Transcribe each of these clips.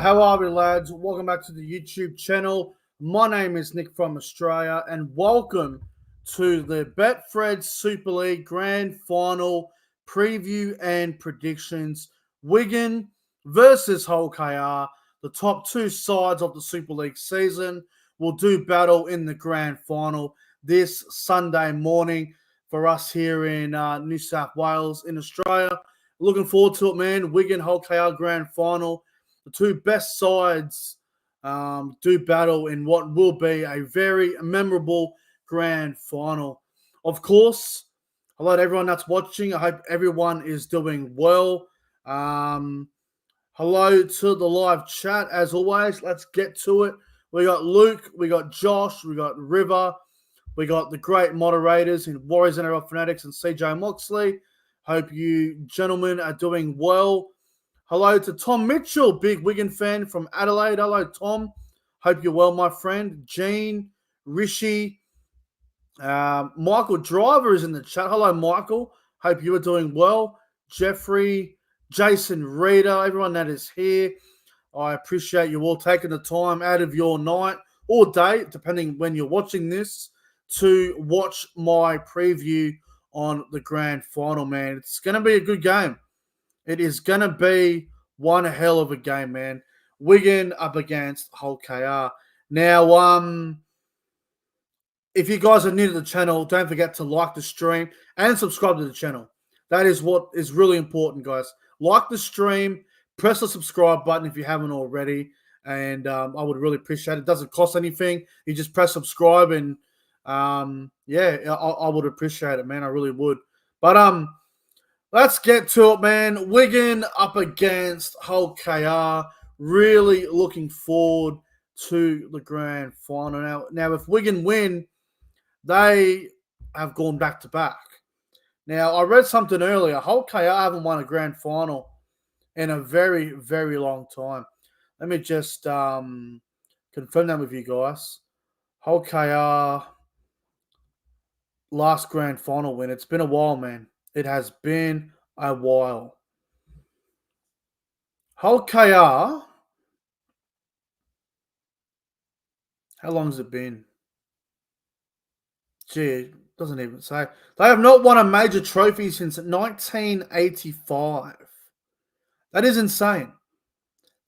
How are we, lads? Welcome back to the YouTube channel. My name is Nick from Australia, and welcome to the Betfred Super League Grand Final preview and predictions. Wigan versus Hull KR, the top two sides of the Super League season, will do battle in the Grand Final this Sunday morning for us here in New South Wales in Australia. Looking forward to it, man. Wigan Hull KR Grand Final. The two best sides do battle in what will be a very memorable grand final. Of course, hello to everyone that's watching. I hope everyone is doing well. Hello to the live chat. As always, let's get to it. We got Luke, we got Josh, we got River, we got the great moderators in Warriors NRL Fanatics and CJ Moxley. Hope you gentlemen are doing well. Hello to Tom Mitchell, big Wigan fan from Adelaide. Hello, Tom. Hope you're well, my friend. Gene, Rishi, Michael Driver is in the chat. Hello, Michael. Hope you are doing well. Jeffrey, Jason Reader, everyone that is here. I appreciate you all taking the time out of your night or day, depending when you're watching this, to watch my preview on the grand final, man. It's going to be a good game. It is going to be one hell of a game, man. Wigan up against Hull KR. Now, if you guys are new to the channel, don't forget to like the stream and subscribe to the channel. That is what is really important, guys. Like the stream, press the subscribe button if you haven't already, and I would really appreciate it. It doesn't cost anything. You just press subscribe, and yeah, I would appreciate it, man. I really would. But let's get to it, man. Wigan up against Hull KR. Really looking forward to the grand final. Now, if Wigan win, they have gone back-to-back. Now, I read something earlier. Hull KR haven't won a grand final in a very, very long time. Let me just confirm that with you guys. Hull KR last grand final win. It's been a while, man. It has been a while. Hull KR, how long has it been? Gee, it doesn't even say. They have not won a major trophy since 1985. That is insane.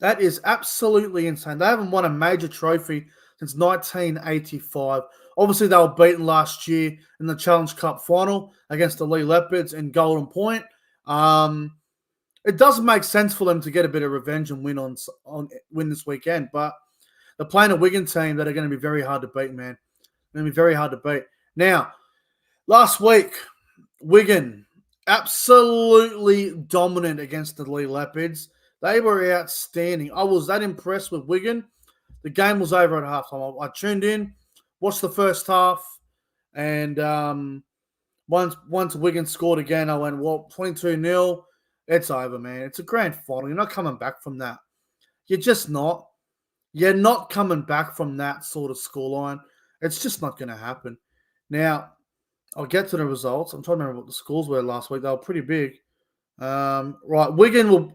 That is absolutely insane. They haven't won a major trophy since 1985. Obviously, they were beaten last year in the Challenge Cup final against the Lee Leopards in Golden Point. It does make sense for them to get a bit of revenge and win this weekend, but they're playing a Wigan team that are going to be very hard to beat, man. Going to be very hard to beat. Now, last week, Wigan absolutely dominant against the Lee Leopards. They were outstanding. I was that impressed with Wigan. The game was over at halftime. I tuned in, watched the first half, and once Wigan scored again, I went, well, 22-0. It's over, man. It's a grand final. You're not coming back from that. You're just not. You're not coming back from that sort of scoreline. It's just not going to happen. Now, I'll get to the results. I'm trying to remember what the scores were last week. They were pretty big. Right, Wigan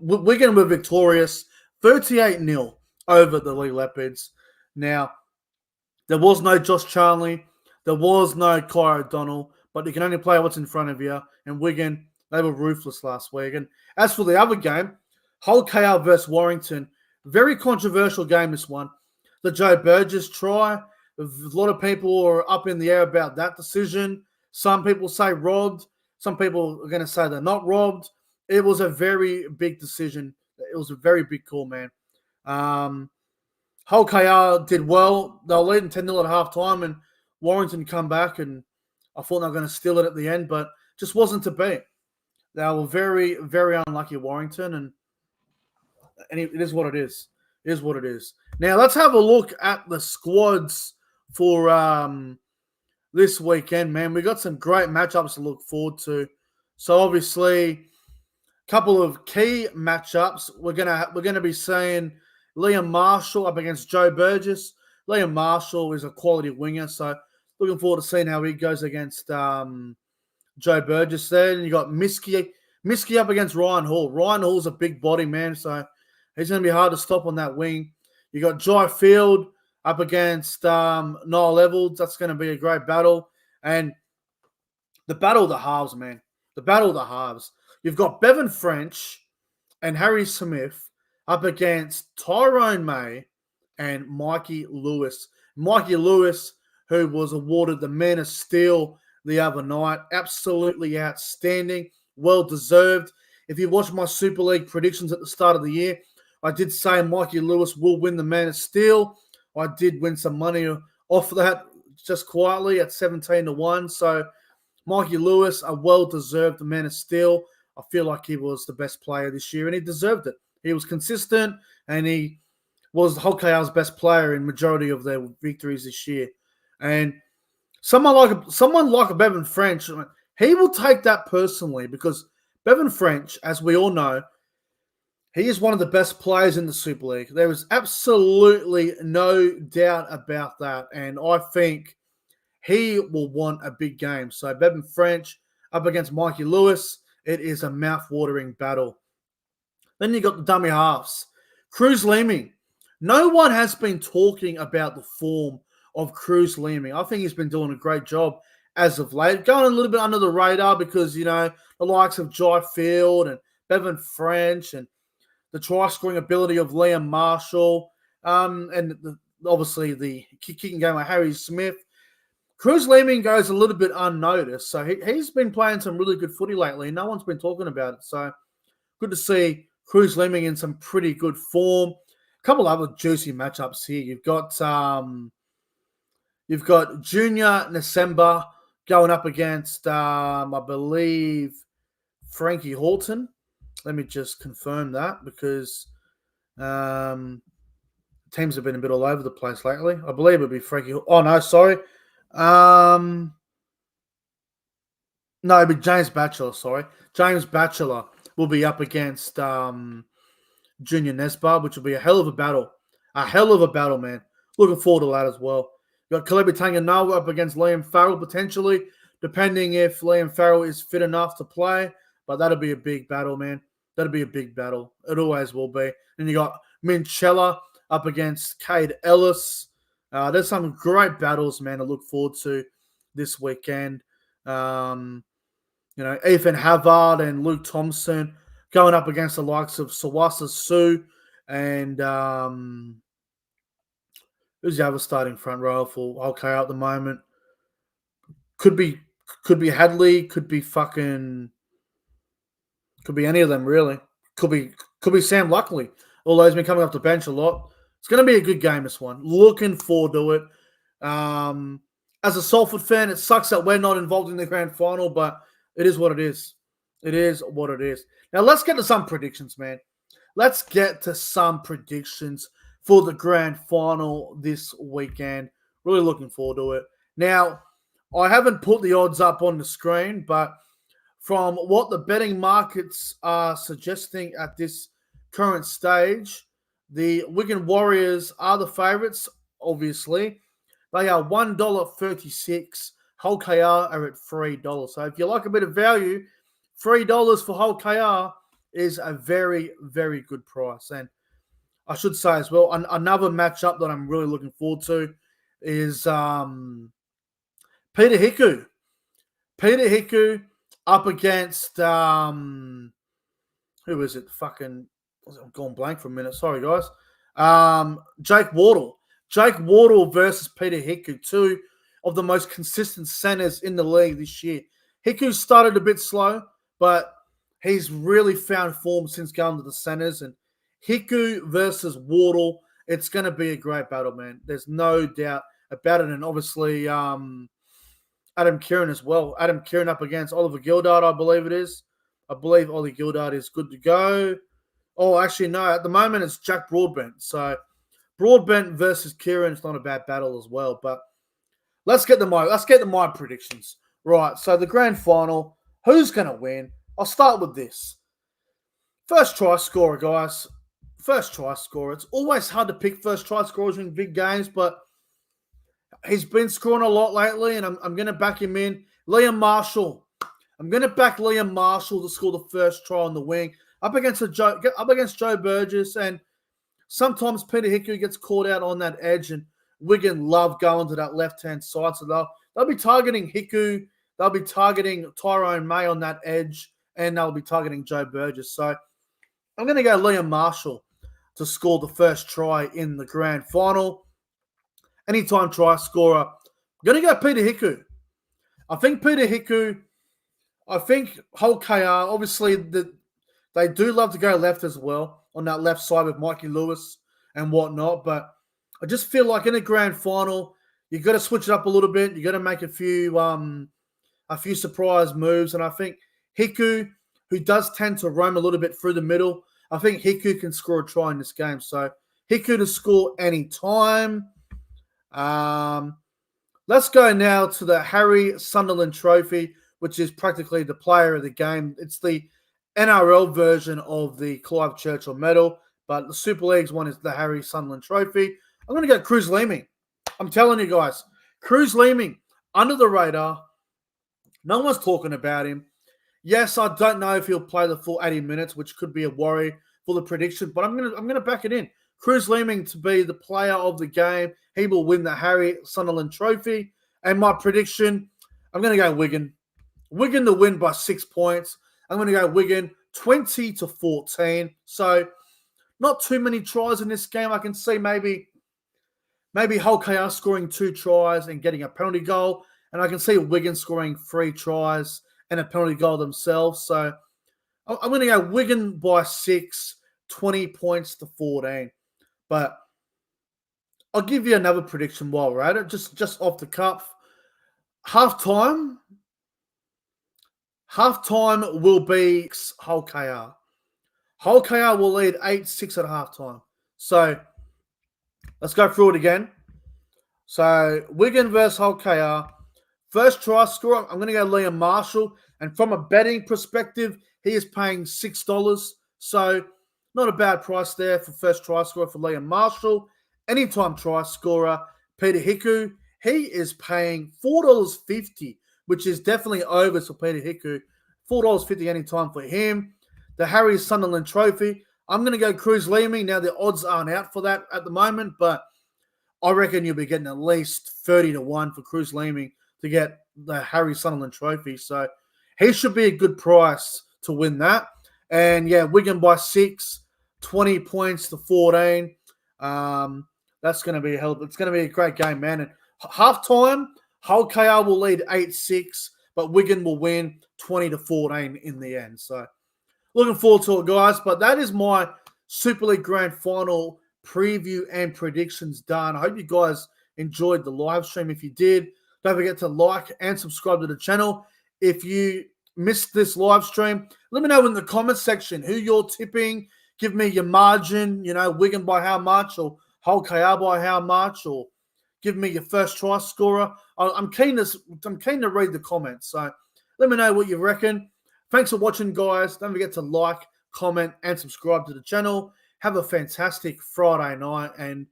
were victorious, 38-0 over the Lee Leopards. Now, there was no Josh Charnley. There was no Kai O'Donnell. But you can only play what's in front of you. And Wigan, they were ruthless last week. And as for the other game, Hull KR versus Warrington, very controversial game, this one. The Joe Burgess try. A lot of people are up in the air about that decision. Some people say robbed. Some people are going to say they're not robbed. It was a very big decision. It was a very big call, man. Hull KR did well. They were leading 10-0 at halftime, and Warrington come back, and I thought they were going to steal it at the end, but just wasn't to be. They were very, very unlucky, Warrington, and it is what it is. It is what it is. Now, let's have a look at the squads for this weekend, man. We got some great matchups to look forward to. So, obviously, a couple of key matchups. We're gonna be seeing Liam Marshall up against Joe Burgess. Liam Marshall is a quality winger, so looking forward to seeing how he goes against Joe Burgess there. And you got Miski up against Ryan Hall. Ryan Hall's a big body, man, so He's going to be hard to stop on that wing. You got Jai Field up against Niall Evans. That's going to be a great battle. And the battle of the halves, man. The battle of the halves. You've got Bevan French and Harry Smith up against Tyrone May and Mikey Lewis. Mikey Lewis, who was awarded the Man of Steel the other night. Absolutely outstanding. Well deserved. If you watch my Super League predictions at the start of the year, I did say Mikey Lewis will win the Man of Steel. I did win some money off that just quietly at 17-1. So Mikey Lewis, a well-deserved Man of Steel. I feel like he was the best player this year, and he deserved it. He was consistent, and he was Hull KR's best player in majority of their victories this year. And someone like a Bevan French, he will take that personally because Bevan French, as we all know, he is one of the best players in the Super League. There is absolutely no doubt about that. And I think he will want a big game. So Bevan French up against Mikey Lewis, it is a mouth-watering battle. Then you got the dummy halves. Cruz Leeming. No one has been talking about the form of Cruz Leeming. I think he's been doing a great job as of late. Going a little bit under the radar because, the likes of Jai Field and Bevan French and the try-scoring ability of Liam Marshall, and obviously the kicking game of Harry Smith. Cruz Leeming goes a little bit unnoticed, so he's been playing some really good footy lately. No one's been talking about it, so good to see Cruz Leeming in some pretty good form. A couple other juicy matchups here. You've got Junior Nasemba going up against I believe Frankie Horton. Let me just confirm that because teams have been a bit all over the place lately. I believe it'd be Frankie. Oh no, sorry. No, it'd be James Batchelor. Sorry, James Batchelor will be up against Junior Nesbar, which will be a hell of a battle. A hell of a battle, man. Looking forward to that as well. You got Kalebi Tanganawa up against Liam Farrell potentially, depending if Liam Farrell is fit enough to play. But that'll be a big battle, man. That'll be a big battle. It always will be. And you got Minchella up against Cade Ellis. There's some great battles, man, to look forward to this weekend. Ethan Havard and Luke Thompson going up against the likes of Sawasa Sue and who's the other starting front row for OK at the moment? Could be Hadley, could be any of them really. Could be Sam Luckley, although he's been coming off the bench a lot. It's going to be a good game, this one. Looking forward to it. As a Salford fan, it sucks that we're not involved in the grand final, but it is what it is. It is what it is. Now, let's get to some predictions, man. Let's get to some predictions for the grand final this weekend. Really looking forward to it. Now, I haven't put the odds up on the screen, but from what the betting markets are suggesting at this current stage, the Wigan Warriors are the favourites, obviously. They are $1.36. Hull KR are at $3. So if you like a bit of value, $3 for Hull KR is a very, very good price. And I should say as well, another matchup that I'm really looking forward to is Peter Hiku. Peter Hiku up against, who is it? I'm going blank for a minute. Sorry, guys. Jake Wardle. Jake Wardle versus Peter Hiku, two of the most consistent centers in the league this year. Hiku started a bit slow, but he's really found form since going to the centers. And Hiku versus Wardle, it's going to be a great battle, man. There's no doubt about it. And obviously, Adam Kieran as well. Adam Kieran up against Oliver Gildart, I believe it is. I believe Ollie Gildart is good to go. Oh, actually, no. At the moment, it's Jack Broadbent. So, Broadbent versus Kieran is not a bad battle as well. But let's get to my predictions. Right, so the grand final, who's going to win? I'll start with this. First try scorer, guys. First try scorer. It's always hard to pick first try scorers in big games, but he's been scoring a lot lately, and I'm going to back him in. Liam Marshall. I'm going to back Liam Marshall to score the first try on the wing. up against Joe Burgess, and sometimes Peter Hiku gets caught out on that edge, and Wigan love going to that left-hand side. So they'll be targeting Hiku. They'll be targeting Tyrone May on that edge, and they'll be targeting Joe Burgess. So I'm going to go Liam Marshall to score the first try in the grand final. Anytime try scorer. I'm going to go Peter Hiku. I think Peter Hiku, I think Hull KR, obviously they do love to go left as well on that left side with Mikey Lewis and whatnot. But I just feel like in a grand final, you've got to switch it up a little bit. You've got to make a few surprise moves. And I think Hiku, who does tend to roam a little bit through the middle, I think Hiku can score a try in this game. So Hiku to score any time. Let's go now to the Harry Sunderland Trophy, which is practically the player of the game. It's the NRL version of the Clive Churchill medal, but the Super League's one is the Harry Sunderland Trophy. I'm going to go Cruz Leeming. I'm telling you guys, Cruz Leeming, under the radar. No one's talking about him. Yes, I don't know if he'll play the full 80 minutes, which could be a worry for the prediction, but I'm gonna back it in. Cruz Leeming to be the player of the game. He will win the Harry Sunderland Trophy. And my prediction, I'm going to go Wigan. Wigan to win by 6 points. I'm going to go Wigan 20-14. So not too many tries in this game. I can see maybe Hull KR scoring 2 tries and getting a penalty goal. And I can see Wigan scoring 3 tries and a penalty goal themselves. So I'm going to go Wigan by 6, 20-14. But I'll give you another prediction while we're at it, just off the cuff. Halftime will be Hull KR. Hull KR will lead 8-6 at halftime. So let's go through it again. So Wigan versus Hull KR. First try scorer, I'm going to go Liam Marshall. And from a betting perspective, he is paying $6. So not a bad price there for first try scorer for Liam Marshall. Anytime try scorer, Peter Hiku, he is paying $4.50, which is definitely over for Peter Hiku. $4.50 anytime for him. The Harry Sunderland Trophy, I'm going to go Cruz Leeming. Now, the odds aren't out for that at the moment, but I reckon you'll be getting at least 30-1 for Cruz Leeming to get the Harry Sunderland Trophy. So he should be a good price to win that. And, yeah, Wigan by 6, 20-14. That's going to be it's going to be a great game, man. And halftime, Hull KR will lead 8-6, but Wigan will win 20-14 in the end. So looking forward to it, guys. But that is my Super League Grand Final preview and predictions done. I hope you guys enjoyed the live stream. If you did, don't forget to like and subscribe to the channel. If you missed this live stream, let me know in the comments section who you're tipping. Give me your margin, Wigan by how much, or Hull KR by how much, or give me your first try scorer. I'm keen to read the comments. So let me know what you reckon. Thanks for watching, guys. Don't forget to like, comment, and subscribe to the channel. Have a fantastic Friday night, and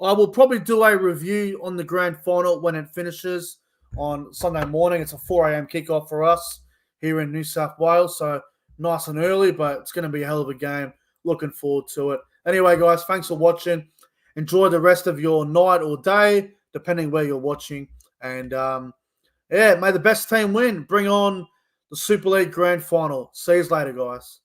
I will probably do a review on the grand final when it finishes on Sunday morning. It's a 4 a.m. kickoff for us here in New South Wales, so nice and early, but it's going to be a hell of a game. Looking forward to it. Anyway, guys, thanks for watching. Enjoy the rest of your night or day, depending where you're watching. And, may the best team win. Bring on the Super League Grand Final. See you later, guys.